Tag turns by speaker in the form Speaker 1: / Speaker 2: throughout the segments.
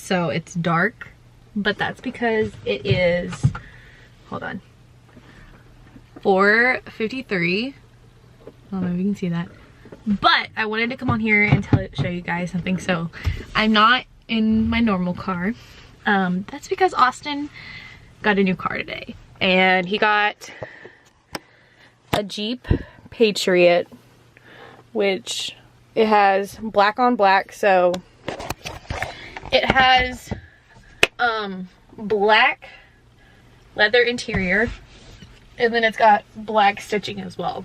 Speaker 1: so it's dark, but that's because it is, hold on, 4:53. I don't know if you can see that, but I wanted to come on here and show you guys something. So I'm not in my normal car. That's because Austen got a new car today, and he got a Jeep Patriot, which it has black on black. So it has black leather interior, and then it's got black stitching as well,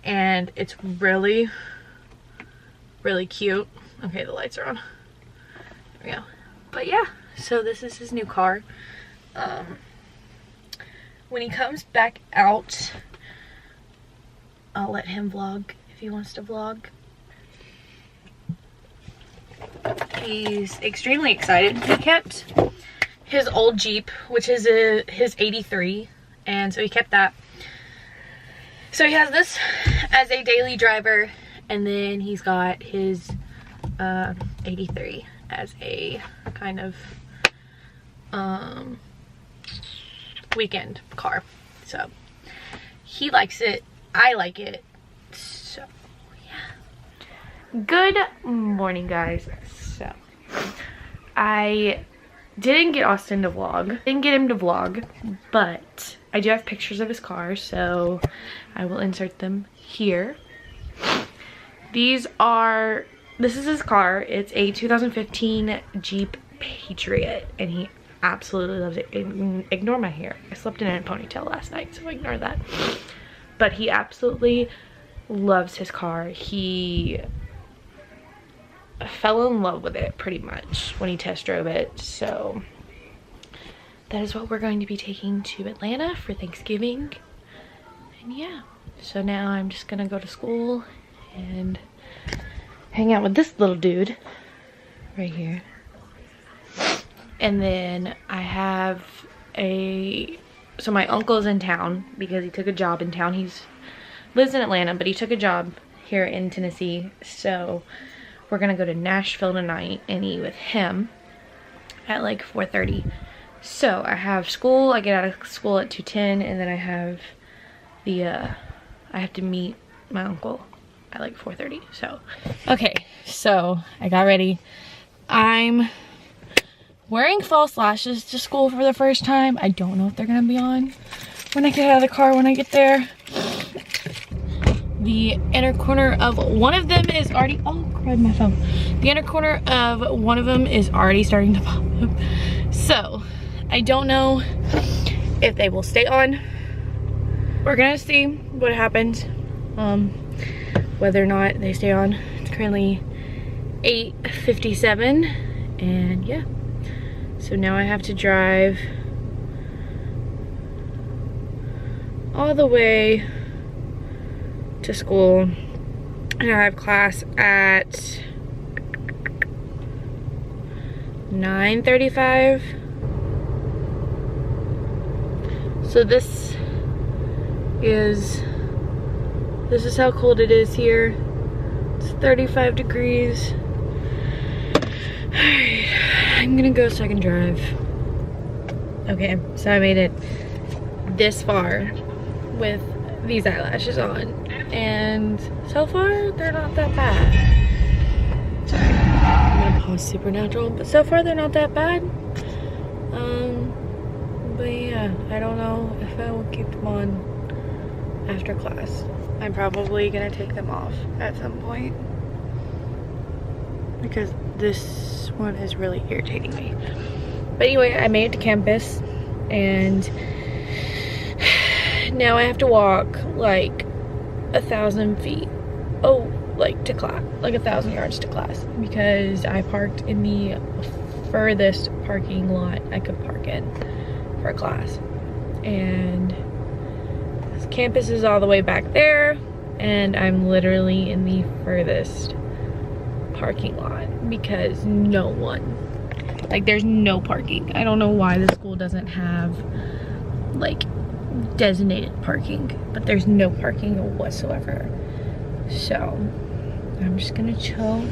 Speaker 1: and it's really cute. Okay, the lights are on. There we go. But yeah, so this is his new car. When he comes back out, I'll let him vlog if he wants to vlog. He's extremely excited. He kept his old Jeep, which is his 83, and so he kept that. So he has this as a daily driver, and then he's got his 83 as a kind of weekend car. So he likes it, I like it, so yeah. Good morning, guys. So I didn't get Austen to vlog, didn't get him to vlog, but I do have pictures of his car, so I will insert them here. This is his car. It's a 2015 Jeep Patriot, and he absolutely loves it. Ignore my hair. I slept in a ponytail last night, so ignore that. But he absolutely loves his car. He fell in love with it pretty much when he test drove it. So that is what we're going to be taking to Atlanta for Thanksgiving. And yeah, so now I'm just gonna go to school and hang out with this little dude right here. And then I have so my uncle's in town because he took a job in town. He lives in Atlanta, but he took a job here in Tennessee. So we're gonna go to Nashville tonight and eat with him at like 4:30. So I have school, I get out of school at 2:10, and then I have I have to meet my uncle at like 4:30. So okay, so I got ready. I'm wearing false lashes to school for the first time. I don't know if they're gonna be on when I get out of the car when I get there. The inner corner of one of them is already, oh crud, my phone. The inner corner of one of them is already starting to pop up. So I don't know if they will stay on. We're gonna see what happens, whether or not they stay on. It's currently 8:57, and yeah. So now I have to drive all the way to school, and I have class at 9:35. So this is how cold it is here. It's 35 degrees. Alright, I'm gonna go so I can drive. Okay, so I made it this far with these eyelashes on, and so far they're not that bad. Sorry, I'm gonna pause Supernatural, but so far they're not that bad. But yeah, I don't know if I will keep them on after class. I'm probably gonna take them off at some point because this one is really irritating me. But anyway, I made it to campus, and now I have to walk like 1,000 feet. Oh, like to class, like 1,000 yards to class, because I parked in the furthest parking lot I could park in for class. And this campus is all the way back there, and I'm literally in the furthest parking lot because no one, like, there's no parking. I don't know why the school doesn't have like designated parking, but there's no parking whatsoever. So I'm just gonna chill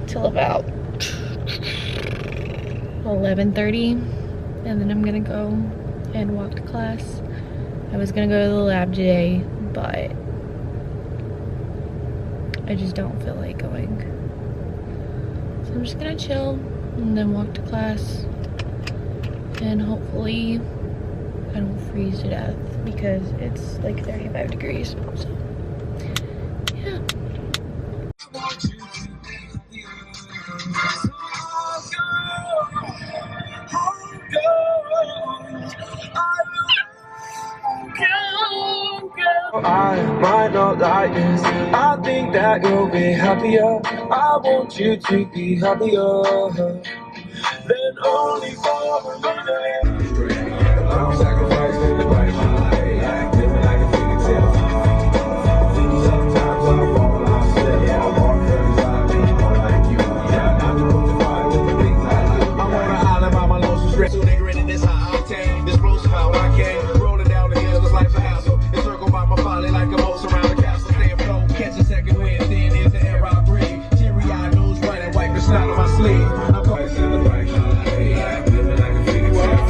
Speaker 1: till about 11:30, and then I'm gonna go and walk to class. I was gonna go to the lab today, but I just don't feel like going. So I'm just gonna chill and then walk to class, and hopefully I don't freeze to death because it's like 35 degrees. So yeah.
Speaker 2: I might not like this. I think that you'll be happier. I want you to be happier than only for a minute. I'm sacrificing the right mind. Living like a fairy tale. Sometimes I fall, I slip. Yeah, I walk cause I be more like you. Yeah, not to put the fire with the things I do. I'm on an island by my lonesome strip. So they grinning this high octane. This roast how I came. Rolling down the hills, life's a hassle. Encircled by my folly like a moat around the castle. Stay afloat, catch a second wind. Then is the air I breathe. Teary-eyed nose running, wipe the snot on my sleeve. I'm always in the right kind. Living like a fairy tale.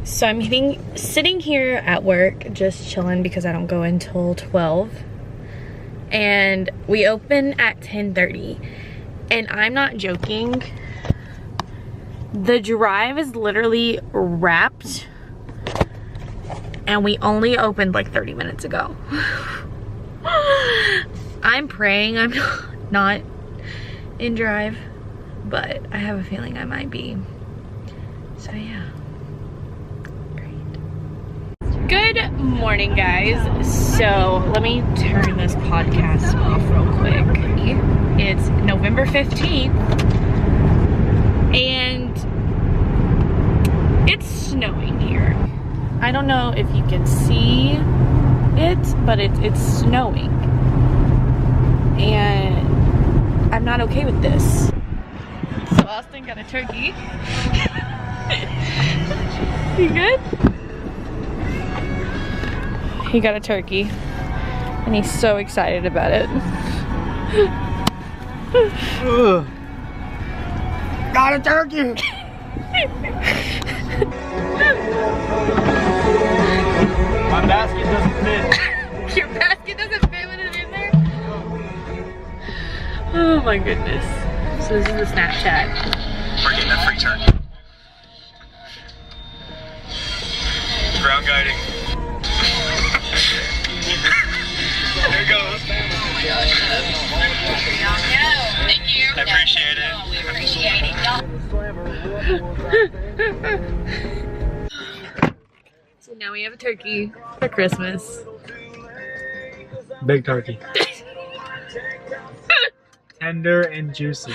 Speaker 1: So I'm sitting here at work just chilling because I don't go until 12, and we open at 10:30, and I'm not joking, the drive is literally wrapped and we only opened like 30 minutes ago. I'm praying I'm not in drive, but I have a feeling I might be. So yeah. Good morning, guys. So let me turn this podcast off real quick. It's November 15th and it's snowing here. I don't know if you can see it, but it's snowing and I'm not okay with this. So Austin got a turkey. You good? He got a turkey and he's so excited about it.
Speaker 3: Got a turkey! My basket doesn't fit.
Speaker 1: Your basket doesn't fit with it in there? Oh my goodness. So this is the Snapchat.
Speaker 3: We're getting a free turkey. Ground guiding. There it goes. Oh my gosh. Thank you. I appreciate it. We appreciate
Speaker 1: it. So now we have a turkey for Christmas.
Speaker 3: Big turkey. Tender and juicy.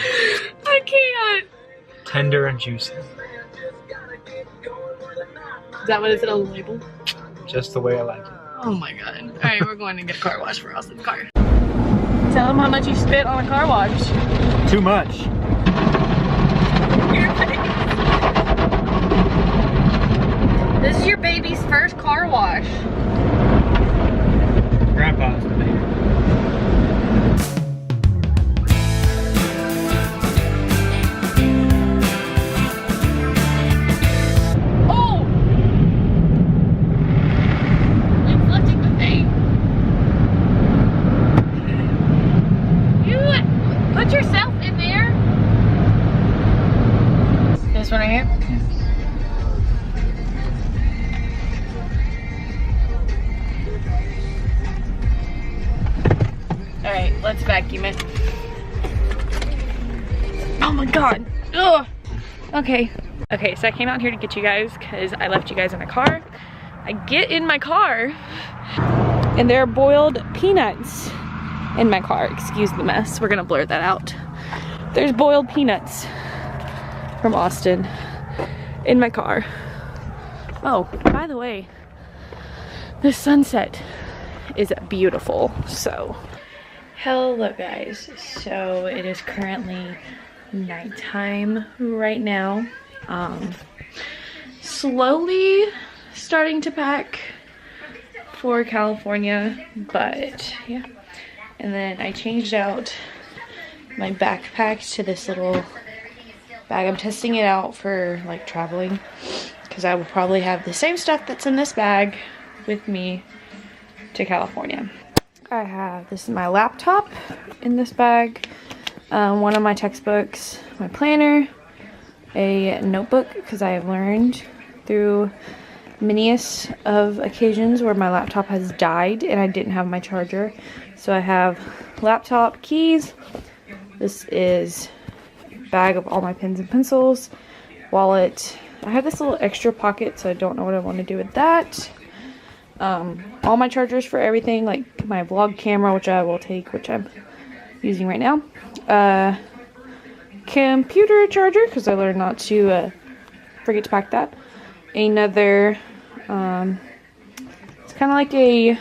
Speaker 1: I can't.
Speaker 3: Tender and juicy.
Speaker 1: Is that what it said on the label?
Speaker 3: Just the way I like it.
Speaker 1: Oh my god. Alright, we're going to get a car wash for Austin's car. Tell him how much you spent on a car wash.
Speaker 3: Too much.
Speaker 1: This is your baby's first car wash.
Speaker 3: Grandpa's the baby.
Speaker 1: Put yourself in there. This one right here? Alright, let's vacuum it. Oh my god. Ugh. Okay. Okay, so I came out here to get you guys because I left you guys in my car. I get in my car and there are boiled peanuts in my car. Excuse the mess. We're gonna blur that out. There's boiled peanuts from Austen in my car. Oh, by the way, the sunset is beautiful. So Hello guys, so it is currently nighttime right now. Slowly starting to pack for California, but yeah. And then I changed out my backpack to this little bag. I'm testing it out for like traveling because I will probably have the same stuff that's in this bag with me to California. I have, this is my laptop in this bag, one of my textbooks, my planner, a notebook, because I have learned through manyest of occasions where my laptop has died and I didn't have my charger. So I have laptop, keys, this is a bag of all my pens and pencils, wallet. I have this little extra pocket, so I don't know what I want to do with that. All my chargers for everything, like my vlog camera, which I will take, which I'm using right now. Computer charger, because I learned not to forget to pack that. Another, it's kind of like a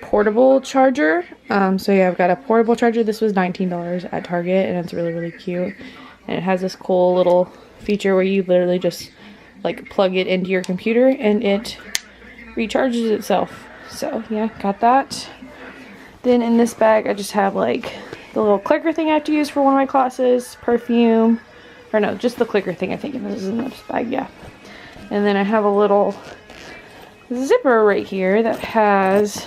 Speaker 1: portable charger. So yeah, I've got a portable charger. This was $19 at Target, and it's really, really cute. And it has this cool little feature where you literally just like plug it into your computer and it recharges itself. So yeah, got that. Then in this bag I just have like the little clicker thing I have to use for one of my classes, perfume, or no, just the clicker thing I think, and this is in this bag, yeah. And then I have a little zipper right here that has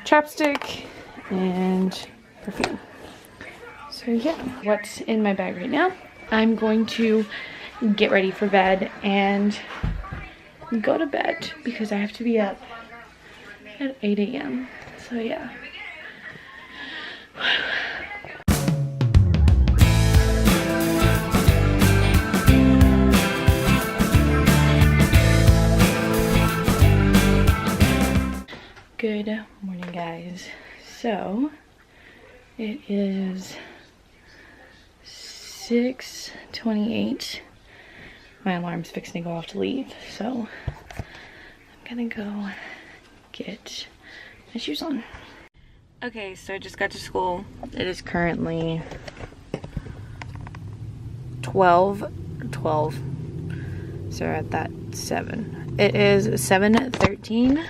Speaker 1: chapstick and perfume. So yeah, what's in my bag right now? I'm going to get ready for bed and go to bed because I have to be up at 8 a.m. So yeah. Good morning guys. So it is 6:28. My alarm's fixing to go off to leave, so I'm gonna go get my shoes on. Okay, so I just got to school. It is currently 12, so we're at that 7. It is 7:13.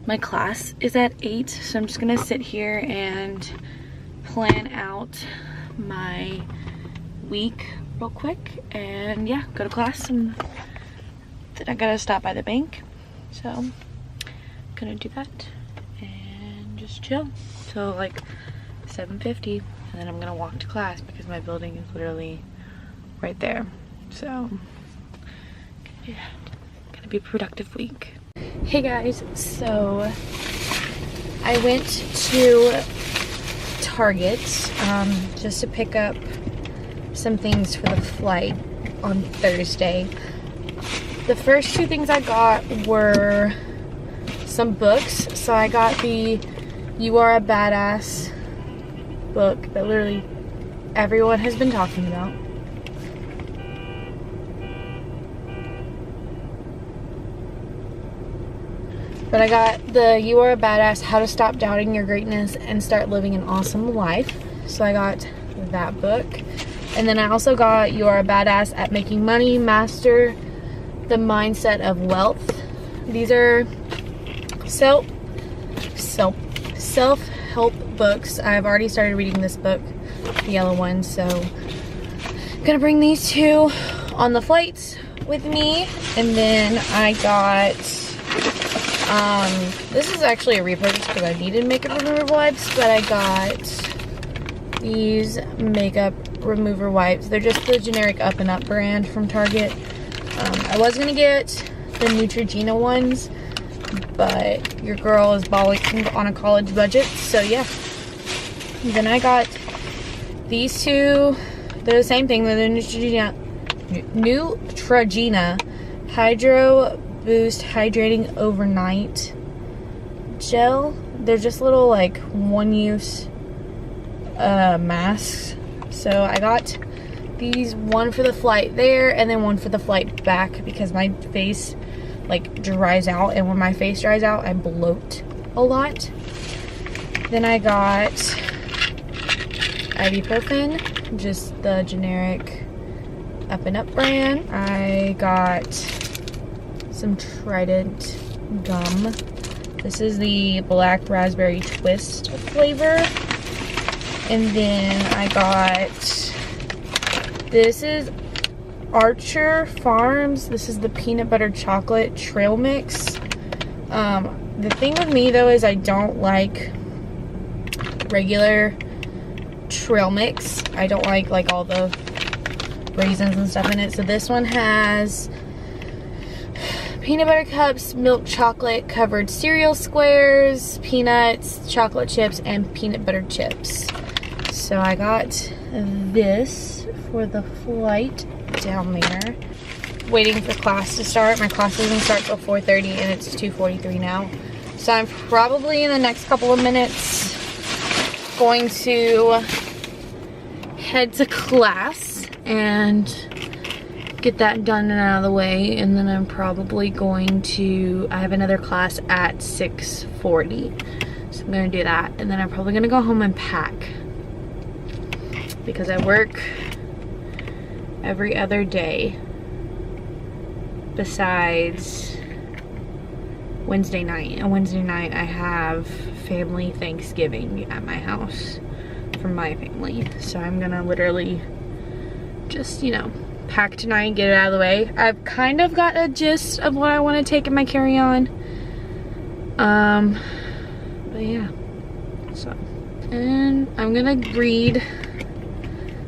Speaker 1: My class is at 8, so I'm just gonna sit here and plan out my week real quick and yeah, go to class. And then I gotta stop by the bank, so I'm gonna do that and just chill till like 7:50, and then I'm gonna walk to class because my building is literally right there. So yeah, gonna be a productive week. Hey guys, so I went to Target just to pick up some things for the flight on Thursday. The first two things I got were some books. So I got the You Are a Badass book that literally everyone has been talking about. But I got the You Are a Badass, How to Stop Doubting Your Greatness and Start Living an Awesome Life. So I got that book. And then I also got You Are a Badass at Making Money, Master the Mindset of Wealth. These are self-help books. I've already started reading this book, the yellow one, so I'm gonna bring these two on the flights with me. And then I got this is actually a repurchase because I needed makeup remover wipes, but I got these makeup remover wipes. They're just the generic Up and Up brand from Target. I was gonna get the Neutrogena ones, but your girl is balling on a college budget, so yeah. And then I got these two. They're the same thing. They're the Neutrogena Hydro Boost Hydrating Overnight Gel. They're just little like one-use masks. So I got these, one for the flight there and then one for the flight back because my face like dries out, and when my face dries out I bloat a lot. Then I got ibuprofen, just the generic Up and Up brand. I got some Trident gum. This is the black raspberry twist flavor. And then I got, this is Archer Farms. This is the peanut butter chocolate trail mix. The thing with me though is I don't like regular trail mix. I don't like all the raisins and stuff in it. So this one has peanut butter cups, milk chocolate covered cereal squares, peanuts, chocolate chips, and peanut butter chips. So I got this for the flight down there. Waiting for class to start. My class doesn't start till 4:30 and it's 2:43 now. So I'm probably in the next couple of minutes going to head to class and get that done and out of the way. And then I'm probably going to, I have another class at 6:40. So I'm gonna do that. And then I'm probably gonna go home and pack, because I work every other day besides Wednesday night. And Wednesday night I have family Thanksgiving at my house from my family. So I'm gonna literally just, you know, pack tonight, get it out of the way. I've kind of got a gist of what I want to take in my carry-on. But yeah. So, and I'm gonna read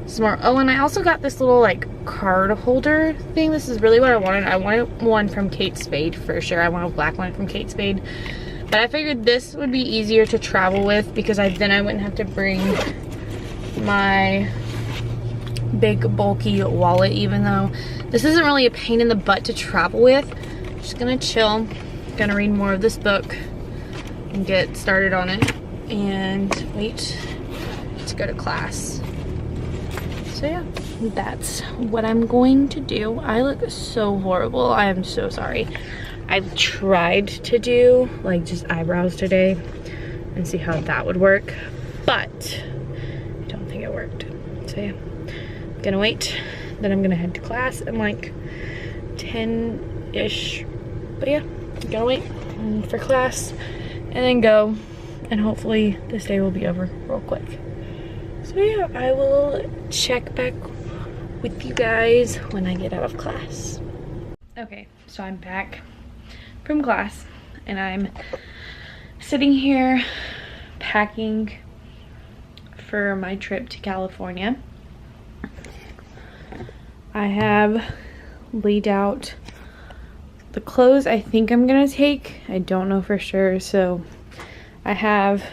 Speaker 1: some more. Oh, and I also got this little like card holder thing. This is really what I wanted. I wanted one from Kate Spade for sure. I want a black one from Kate Spade. But I figured this would be easier to travel with, because then I wouldn't have to bring my big bulky wallet, even though this isn't really a pain in the butt to travel with. I'm just gonna chill, gonna read more of this book and get started on it and wait to go to class. So yeah, that's what I'm going to do. I look so horrible. I am so sorry. I've tried to do like just eyebrows today and see how that would work, but I don't think it worked. So yeah, I'm gonna wait. Then I'm gonna head to class in like 10-ish. But yeah, I'm gonna wait for class and then go, and hopefully this day will be over real quick. So yeah, I will check back with you guys when I get out of class. Okay, so I'm back from class and I'm sitting here packing for my trip to California. I have laid out the clothes I think I'm gonna take. I don't know for sure. So I have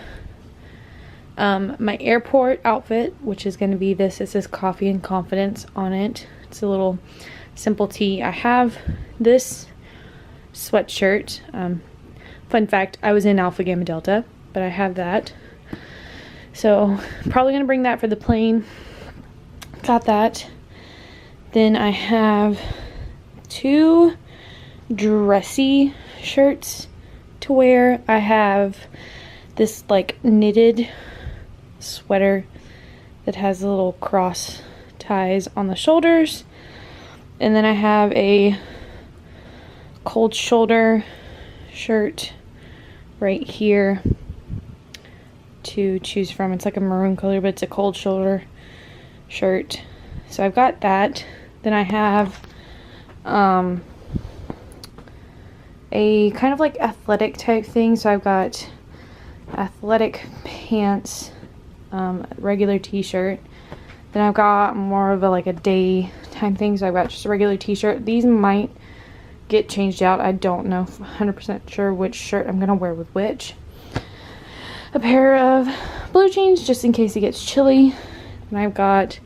Speaker 1: my airport outfit, which is going to be this. It says Coffee and Confidence on it. It's a little simple tee. I have this sweatshirt. Fun fact, I was in Alpha Gamma Delta, but I have that. So probably going to bring that for the plane. Got that. Then I have two dressy shirts to wear. I have this like knitted sweater that has the little cross ties on the shoulders, and then I have a cold shoulder shirt right here to choose from. It's like a maroon color, but it's a cold shoulder shirt. So I've got that. Then I have a kind of like athletic type thing. So I've got athletic pants, regular t-shirt. Then I've got more of a like a daytime thing, so I've got just a regular t-shirt. These might get changed out. I don't know 100% sure which shirt I'm gonna wear with which. A pair of blue jeans just in case it gets chilly. And I've got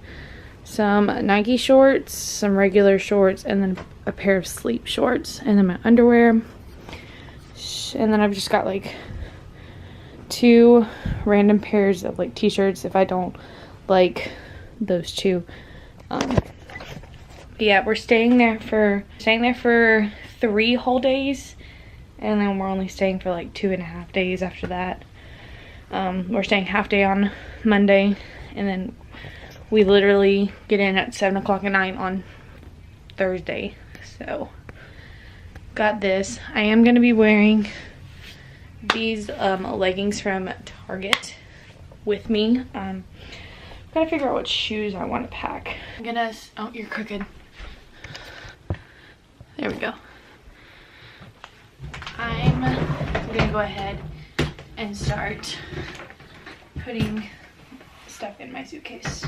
Speaker 1: some Nike shorts, some regular shorts, and then a pair of sleep shorts, and then my underwear. And then I've just got like two random pairs of like t-shirts if I don't like those two. Yeah, we're staying there for 3 whole days, and then we're only staying for like 2.5 days after that. We're staying half day on Monday, and then we literally get in at 7 o'clock at night on Thursday. So got this. I am going to be wearing these leggings from Target with me. Gotta figure out what shoes I want to pack. I'm gonna, oh, you're crooked. There we go. I'm gonna go ahead and start putting stuff in my suitcase.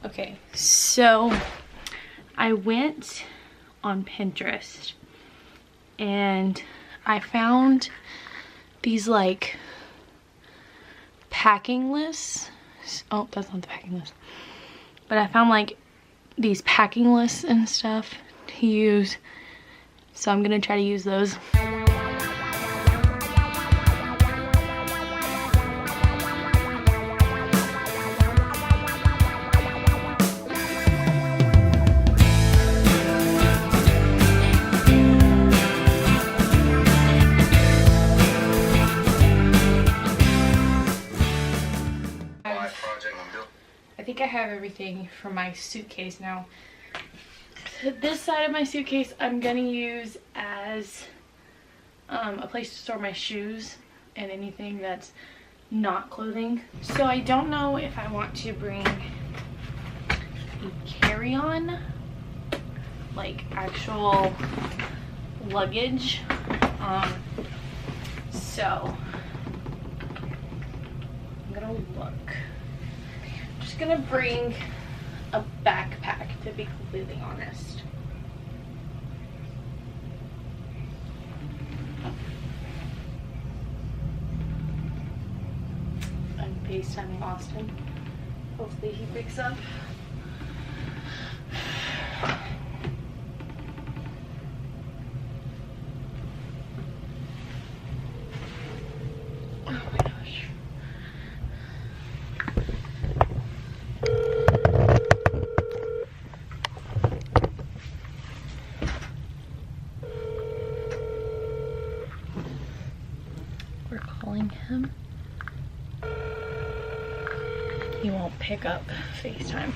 Speaker 1: Okay, so I went on Pinterest and I found these like packing lists. Oh, that's not the packing list. But I found like these packing lists and stuff to use. So I'm gonna try to use those. I think I have everything for my suitcase now. This side of my suitcase I'm gonna use as a place to store my shoes and anything that's not clothing. So I don't know if I want to bring a carry-on, like actual luggage. So I'm gonna look. Gonna bring a backpack, to be completely honest. I'm FaceTiming Austen. Hopefully he picks up. Calling him. He won't pick up FaceTime.